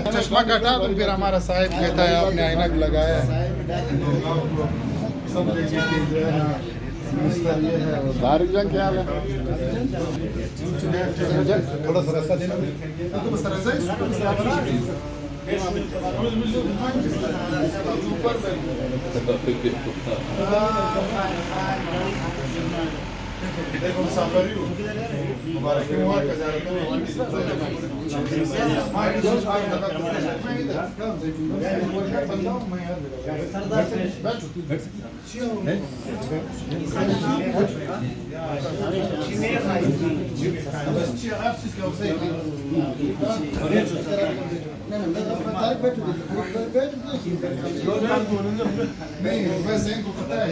चश्मा कटा तो फिर हमारा साहिब कहता है आपने ऐनक लगाया है। तारिक जंग क्या हाल है? थोड़ा सा रास्ता देना। देखो मुसाफिर हूँ मुबारक मुबारक नहीं वैसे इनको पता है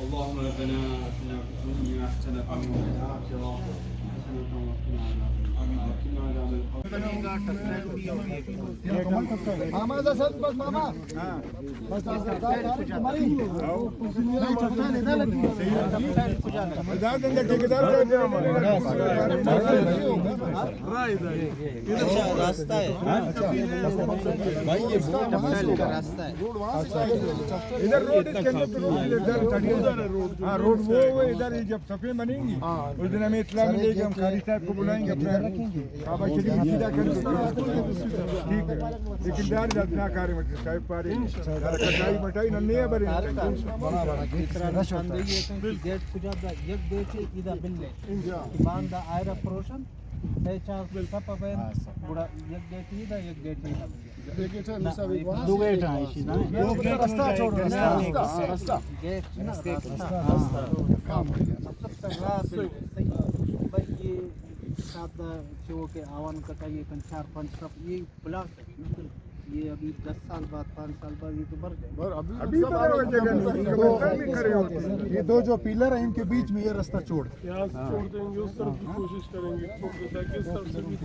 اللهم ربنا اتنا في الدنيا حسنة وفي الآخرة حسنة وقنا عذاب मामा सर बस मामा बस रास्ता है भाई, ये बहुत रास्ता है। इधर रोड इसके अंदर रोड वो इधर जब सफेद बनेंगी उस दिन हमें इतला मिलेगी, हम कारी साहब को बुलाएंगे, अपना काबा शरीफ सीधा कर ठीक है। लेकिन यार अपना कार्य मत साहब पारे कटाई मटाई नन्हे है बरे गेट कुजादा एक देचे इदा बिल्ले ईमानदा आयरा प्रोशन चार सप बन बुड़ा एक गेट इदा एक गेट इदा दो गेट है इसी ना रास्ता छोड़ रास्ता गेट रास्ता काम भाई ये सादा जो के आवन का ये 4-5 सप ये ब्लॉक ये अभी 10 साल बाद 5 साल बाद ये तो बढ़ जाएगा। अभी तो वो जगह नहीं है, रास्ता भी खड़े होते हैं। ये दो जो पिलर है इनके बीच में ये रास्ता छोड़ यहाँ से छोड़ देंगे, उस तरफ की कोशिश करेंगे ताकि इस तरफ से भी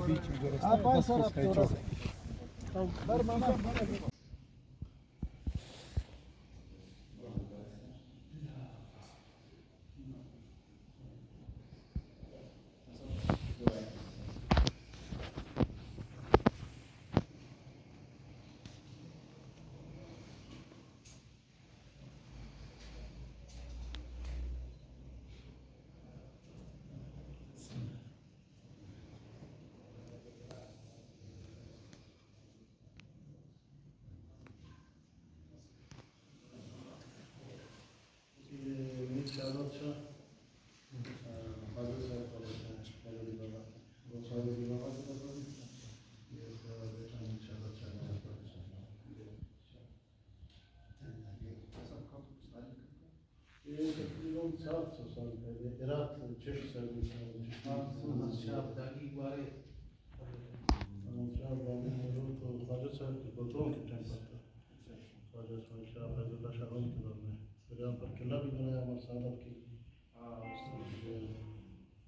किला भी बनाया हमारे सादत की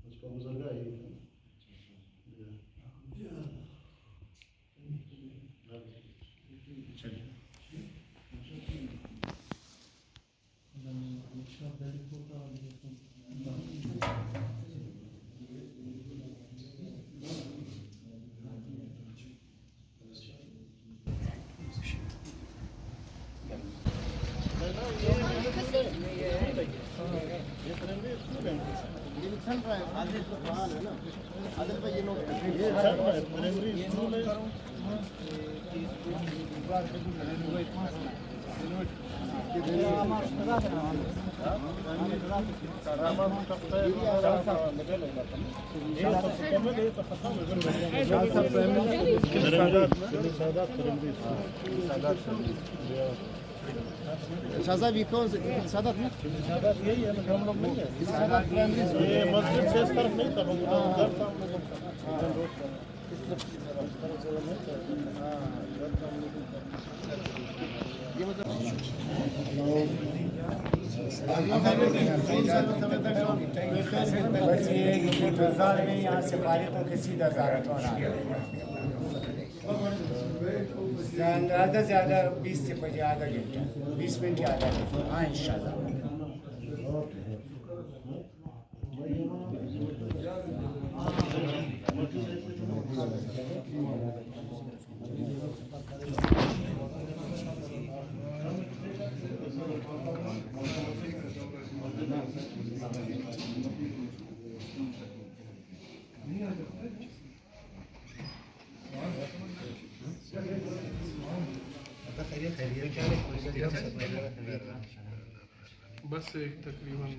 उसका गुजरगा ही शाहजाद कौन से सादत में सादत यही है हम लोग नहीं है ये मस्जिद से इस तरफ नहीं था उधर था बस ये बाजार में यहाँ से फारिग होकर सीधा ज़ारतौन आ गया। ज़्यादा से ज़्यादा 20 से 25 आधा घंटा 20 मिनट या आधा घंटा। हाँ इंशाल्लाह। बस एक तकरीबन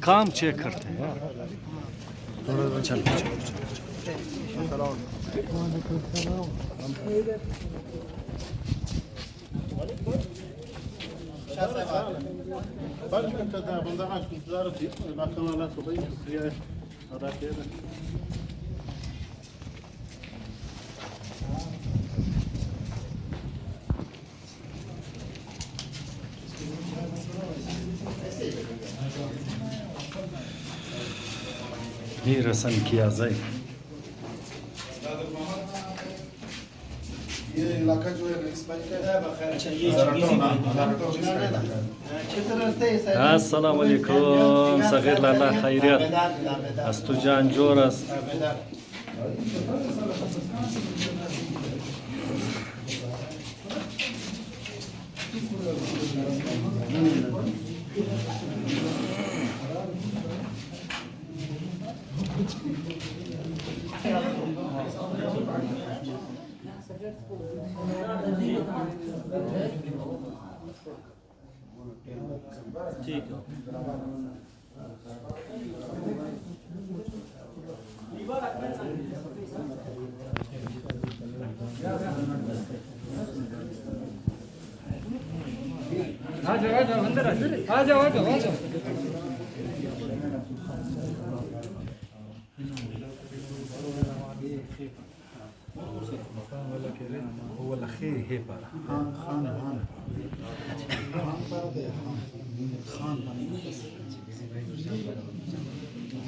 काम चेक करते हैं यार थोड़ा चल ये रस्म किया जाए। ये इलाका जो है इस बार का अस्सलाम वालेकुम सगीर लाला खैरियत अस्तुजान जोरस ठीक है आ जाओ अंदर आ जाओ هو الأخير هي بقى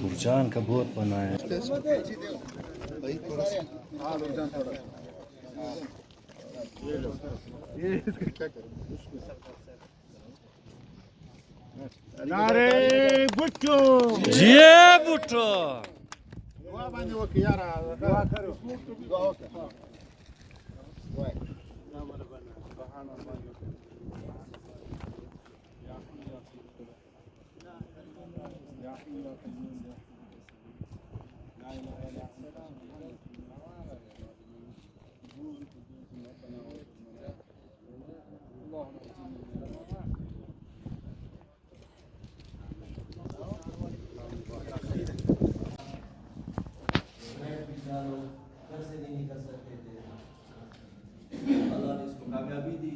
बुरजान का बहुत बना है हाँ रुक जाओ थोड़ा ये इसका क्या करूं नारे बुट्टू जिए बुट्टो दुआ बांधे वो किया रहा दुआ करो दुआ हो क्या दुआ घर से नहीं निकल सकते थे, अल्लाह ने इसको कामयाबी दी।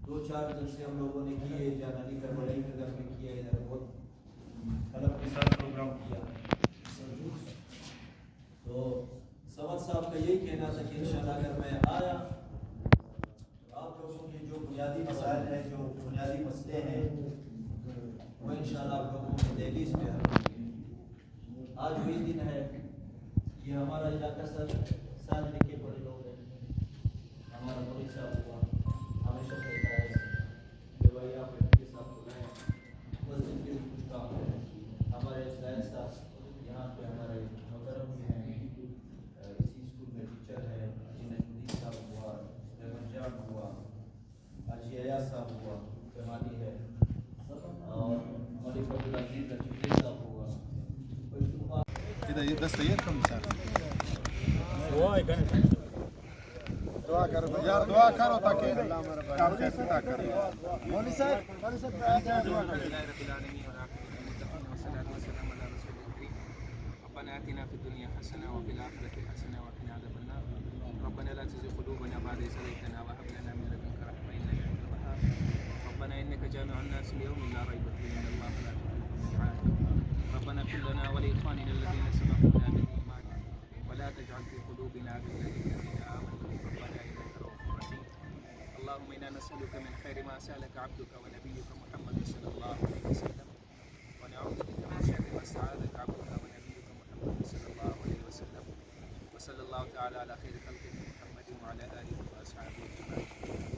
2-4 जलसे हम लोगों ने किए, जानानी का बड़ाई नगर में किया, इधर बहुत कलम के साथ प्रोग्राम किया। तो समद साहब का यही कहना था कि इंशाअल्लाह अगर मैं आया तो आप लोगों के जो बुनियादी मसाइल हैं, जो बुनियादी मसले हैं, वो इंशाअल्लाह आप लोगों को दहलीज पे हल होंगे। आज वही दिन है, ये हमारा इलाका सर साल लिखे पड़े लोग हैं। हमारा मौलवी साहब हुआ हमेशा कहता है कि भाई आप के साथ बुलाएं, मस्जिद के भी कुछ काम है। हमारे जायद साहब यहाँ पे हमारे मोहतरम भी हैं, इसी स्कूल में टीचर है। अजी नजमुद्दीन साहब हुआ, रहमान जान हुआ, अजी अयाज साहब हुआ, जमानी है, और मलिक अब्दुल अजीज नजमुद्दीन साहब हुआ। كده ده كم سنة दुआ करो यार दुआ करो ताकि काम कैसे ना करें मौलवी साहब दुआ करें ربنا آتنا في الدنيا حسنة وفي الآخرة حسنة وقنا عذاب النار ربنا لا تزغ قلوبنا بعد إذ هديتنا وهب لنا من لدنك رحمة إنك أنت الوهاب ربنا إنك جامع الناس ليوم لا ريب فيه إن الله لا يخلف الميعاد ربنا اغفر لنا ولإخواننا الذين سبقونا بالإيمان ولا تجعل في قلوبنا غلا للذين آمنوا ربنا إنك رؤوف رحيم اللهم إنا نسألك من خير ما سألك عبدك ونبيك محمد صلى الله عليه وسلم ونعوذ بك من شر ما استعاذك عبدك ونبيك محمد صلى الله عليه وسلم وصلى الله تعالى على خير خلقه محمد وعلى آله وأصحابه أجمعين